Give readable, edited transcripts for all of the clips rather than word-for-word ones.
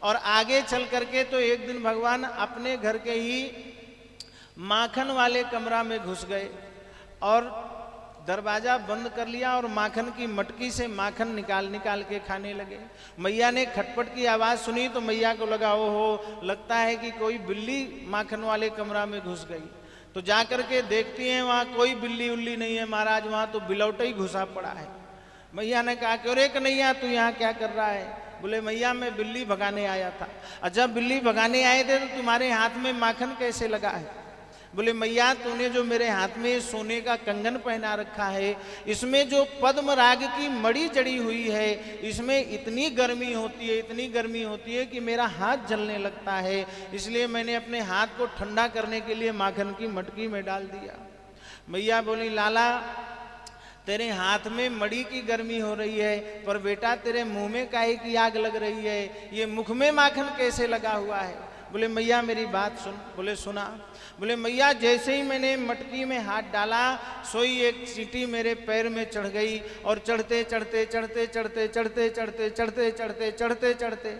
और आगे चल करके तो एक दिन भगवान अपने घर के ही माखन वाले कमरा में घुस गए और दरवाजा बंद कर लिया और माखन की मटकी से माखन निकाल निकाल के खाने लगे। मैया ने खटपट की आवाज सुनी तो मैया को लगा ओहो, लगता है कि कोई बिल्ली माखन वाले कमरा में घुस गई। तो जाकर के देखती हैं वहां कोई बिल्ली उल्ली नहीं है महाराज, वहां तो बिलौटा ही घुसा पड़ा है। मैया ने कहा कि अरे कन्हैया तू यहाँ क्या कर रहा है? बोले मैया मैं बिल्ली भगाने आया था। अच्छा बिल्ली भगाने आए थे तो तुम्हारे हाथ में माखन कैसे लगा है? बोले मैया तूने जो मेरे हाथ में सोने का कंगन पहना रखा है, इसमें जो पद्म राग की मड़ी जड़ी हुई है, इसमें इतनी गर्मी होती है, इतनी गर्मी होती है कि मेरा हाथ जलने लगता है, इसलिए मैंने अपने हाथ को ठंडा करने के लिए माखन की मटकी में डाल दिया। मैया बोली लाला तेरे हाथ में मड़ी की गर्मी हो रही है, पर बेटा तेरे मुंह में काहे की आग लग रही है? ये मुख में माखन कैसे लगा हुआ है? बोले मैया मेरी बात सुन। बोले सुना। बोले मैया जैसे ही मैंने मटकी में हाथ डाला सोई एक चींटी मेरे पैर में चढ़ गई और चढ़ते चढ़ते चढ़ते चढ़ते चढ़ते चढ़ते चढ़ते चढ़ते चढ़ते चढ़ते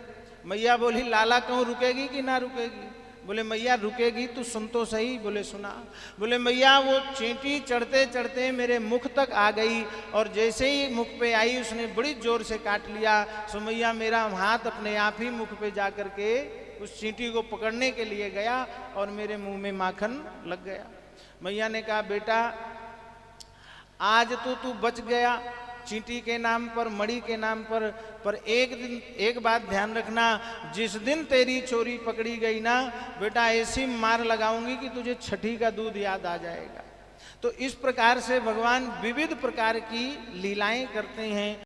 मैया बोली लाला कहूँ रुकेगी कि ना रुकेगी? बोले मैया रुकेगी, तू सुन तो सही। बोले सुना। बोले मैया वो चींटी चढ़ते चढ़ते मेरे मुख तक आ गई और जैसे ही मुख पे आई उसने बड़ी जोर से काट लिया। सो मैया मेरा हाथ अपने आप ही मुख पे जा करके उस चींटी को पकड़ने के लिए गया और मेरे मुंह में माखन लग गया। मैया ने कहा बेटा आज तो तू बच गया चींटी के नाम पर, मड़ी के नाम पर एक दिन एक बात ध्यान रखना, जिस दिन तेरी चोरी पकड़ी गई ना बेटा ऐसी मार लगाऊंगी कि तुझे छठी का दूध याद आ जाएगा। तो इस प्रकार से भगवान विविध प्रकार की लीलाएं करते हैं।